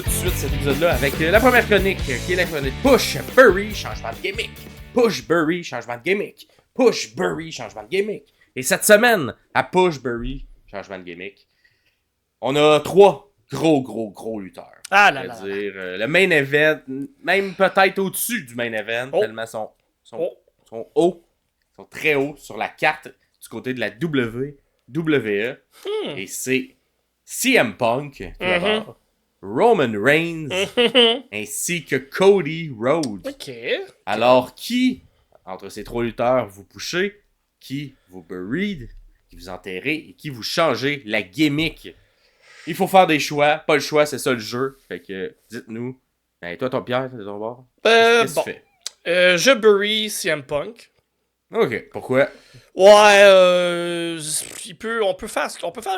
tout de suite cet épisode-là avec la première chronique, qui est la chronique Push Burry, changement de gimmick. Push Burry, changement de gimmick. Push Burry, changement de gimmick. Et cette semaine, à Push Burry, changement de gimmick, on a 3 gros lutteurs. Ah là là. C'est-à-dire le main event, même peut-être au-dessus du main event, tellement sont hauts, sont très hauts sur la carte du côté de la WWE. Et c'est CM Punk, tout d'abord, Roman Reigns, ainsi que Cody Rhodes. OK. Alors, qui, entre ces 3 lutteurs, vous pushez, qui vous buried, qui vous enterrez et qui vous changez la gimmick? Il faut faire des choix. Pas le choix, c'est ça le jeu. Fait que, dites-nous. Ben, toi, ton Pierre, de ton bord, qu'est-ce que tu fais? Je bury CM Punk. Ok, pourquoi? Ouais, on peut faire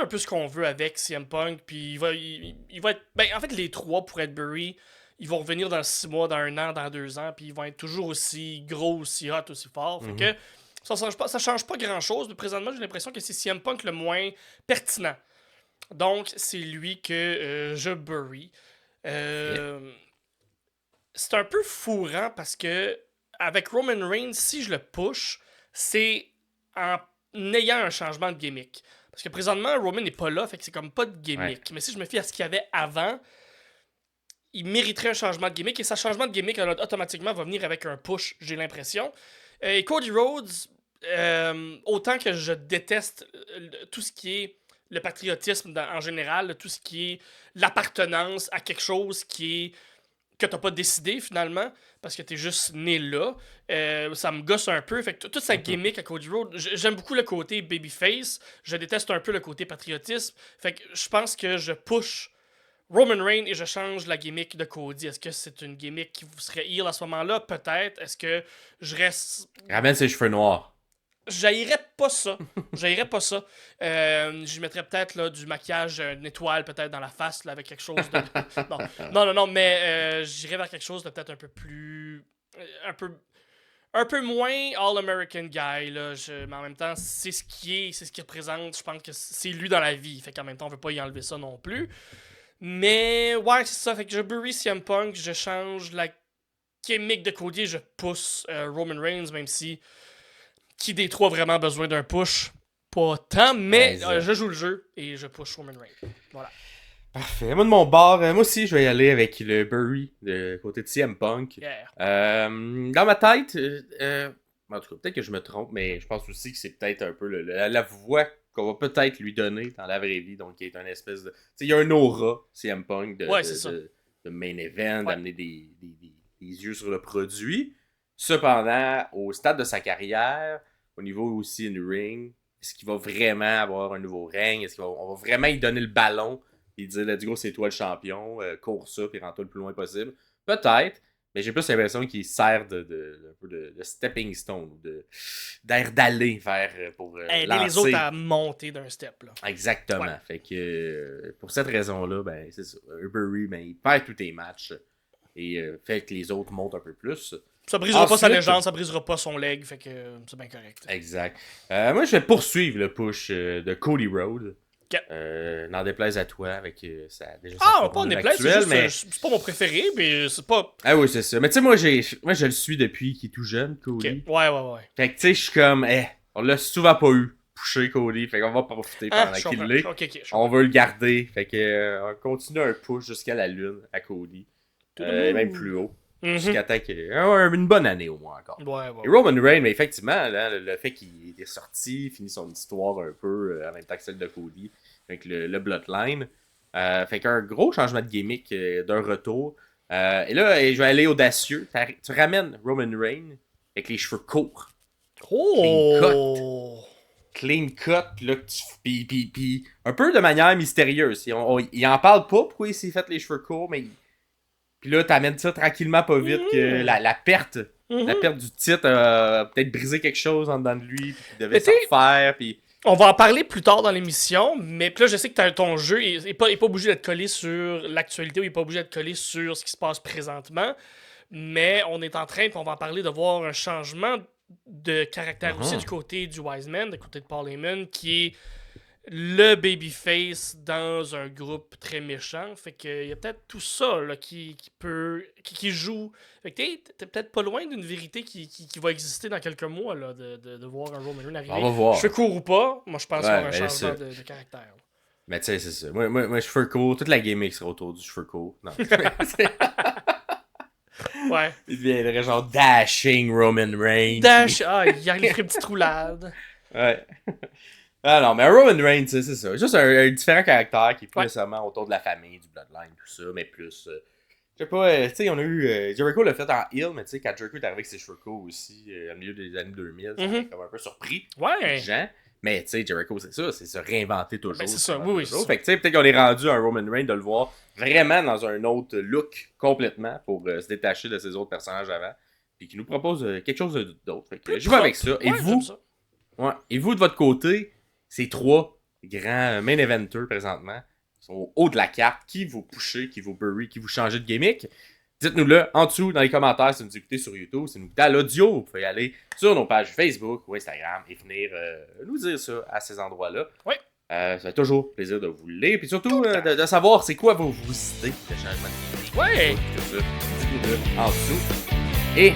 un peu ce qu'on veut avec CM Punk, puis il va être... Ben, en fait, les 3 pour être bury, ils vont revenir dans 6 mois, dans 1 an, dans 2 ans, puis ils vont être toujours aussi gros, aussi hot, aussi fort. Fait que ça change pas grand-chose, mais présentement, j'ai l'impression que c'est CM Punk le moins pertinent. Donc, c'est lui que je bury. C'est un peu fourrant parce que avec Roman Reigns, si je le push, c'est en ayant un changement de gimmick. Parce que présentement, Roman n'est pas là, fait que c'est comme pas de gimmick. Ouais. Mais si je me fie à ce qu'il y avait avant, il mériterait un changement de gimmick. Et ce changement de gimmick, automatiquement, va venir avec un push, j'ai l'impression. Et Cody Rhodes, autant que je déteste tout ce qui est le patriotisme en général, tout ce qui est l'appartenance à quelque chose que t'as pas décidé finalement, parce que t'es juste né là. Ça me gosse un peu. Fait que toute sa gimmick à Cody Rhodes, j'aime beaucoup le côté babyface, je déteste un peu le côté patriotisme. Fait que je pense que je push Roman Reigns et je change la gimmick de Cody. Est-ce que c'est une gimmick qui vous serait heel à ce moment-là? Peut-être. Est-ce que je reste... Ramène ses cheveux noirs. J'haïrais pas ça. Je mettrais peut-être là, du maquillage, une étoile peut-être dans la face là, avec quelque chose de... Non, mais j'irais vers quelque chose de peut-être un peu plus... Un peu moins All-American Guy, là. Mais en même temps, c'est ce qui représente. Je pense que c'est lui dans la vie. Fait qu'en même temps, on veut pas y enlever ça non plus. Mais ouais, c'est ça. Fait que je bury CM Punk, je change la gimmick de Cody, je pousse Roman Reigns, même si... Qui des 3 a vraiment besoin d'un push? Pas tant, mais je joue le jeu et je push Roman Reigns. Voilà. Parfait. Moi, de mon bord, moi aussi, je vais y aller avec le Bury de côté de CM Punk. Yeah. Dans ma tête, en tout cas, peut-être que je me trompe, mais je pense aussi que c'est peut-être un peu la voix qu'on va peut-être lui donner dans la vraie vie. Donc, il est une espèce de... Tu sais, il y a un aura, CM Punk, de main event, d'amener des yeux sur le produit. Cependant, au stade de sa carrière, au niveau aussi in-ring, est-ce qu'il va vraiment avoir un nouveau règne? Est-ce qu'on va vraiment lui donner le ballon et dire, let's go, c'est toi le champion, cours ça et rends-toi le plus loin possible? Peut-être, mais j'ai plus l'impression qu'il sert de stepping stone, d'air d'aller vers pour aider lancer les autres à monter d'un step. Là. Exactement. Ouais. Fait que pour cette raison-là, ben c'est ça. Bury, ben, il perd tous tes matchs et fait que les autres montent un peu plus. Ça brisera pas sa légende, ça brisera pas son leg, fait que c'est bien correct. Exact. Moi, je vais poursuivre le push de Cody Rhodes. N'en déplaise à toi avec sa pas en déplaise, c'est pas mon préféré, mais c'est pas... Ah oui, c'est ça. Mais tu sais, moi, je le suis depuis qu'il est tout jeune, Cody. Okay. Ouais. Fait que tu sais, je suis comme, on l'a souvent pas eu, pusher Cody, fait qu'on va profiter pendant qu'il l'est. On veut le garder, fait que on continue un push jusqu'à la lune à Cody. Même plus haut. Jusqu'à temps qu'il ait une bonne année au moins encore. Ouais. Et Roman Reigns, mais effectivement, là, le fait qu'il est sorti, finit son histoire un peu en même temps que celle de Cody, avec le Bloodline. Fait qu'un gros changement de gimmick d'un retour. Et là, je vais aller audacieux. Tu ramènes Roman Reigns avec les cheveux courts. Oh! Clean cut, là, puis un peu de manière mystérieuse. Il en parle pas pourquoi il s'est fait les cheveux courts, mais... Puis là, t'amènes ça tranquillement pas vite que la perte du titre a peut-être brisé quelque chose en dedans de lui, puis qu'il devait s'en refaire, puis... On va en parler plus tard dans l'émission, mais puis là, je sais que ton jeu est pas obligé d'être collé sur l'actualité ou il est pas obligé d'être collé sur ce qui se passe présentement, mais on est en train, puis on va en parler, de voir un changement de caractère aussi du côté du Wiseman, du côté de Paul Heyman, qui est le babyface dans un groupe très méchant. Fait qu'il y a peut-être tout ça là, qui joue. Fait que t'es peut-être pas loin d'une vérité qui va exister dans quelques mois là, de voir un Roman Reigns arriver. On va voir. Cheveux courts ou pas, moi je pense qu'il y aura un Ouais, changement de caractère. Mais tu sais, c'est ça. Moi, cheveux courts, toute la gimmick sera autour du cheveux court. Non. Ouais. Il deviendrait genre Dashing Roman Reigns. Il arriverait une petite roulade. Ouais. Ah non, mais Roman Reigns, c'est ça. Juste un différent caractère qui est plus nécessairement autour de la famille, du bloodline, tout ça, mais plus. Je sais pas, tu sais, on a eu. Jericho l'a fait en heel, mais tu sais, quand Jericho est arrivé avec ses cheveux courts aussi, au milieu des années 2000, ça m'a comme un peu surpris. Ouais. Les gens. Mais tu sais, Jericho, c'est ça, c'est se réinventer toujours. Ben, c'est ça, oui, toujours. Fait que tu sais, peut-être qu'on est rendu à un Roman Reigns de le voir vraiment dans un autre look complètement pour se détacher de ses autres personnages avant. Puis qui nous propose quelque chose d'autre. Fait que je vais avec ça. Et vous, et vous de votre côté, ces trois grands main eventers présentement sont au haut de la carte. Qui vous pushez, qui vous bury, qui vous changez de gimmick? Dites-nous-le en dessous dans les commentaires si vous nous écoutez sur YouTube, si vous nous écoutez à l'audio, vous pouvez aller sur nos pages Facebook ou Instagram et venir nous dire ça à ces endroits-là. Oui. Ça fait toujours plaisir de vous lire, puis surtout de savoir c'est quoi vos idées de changement de gimmick. Ouais. Dites-nous-le en dessous. Et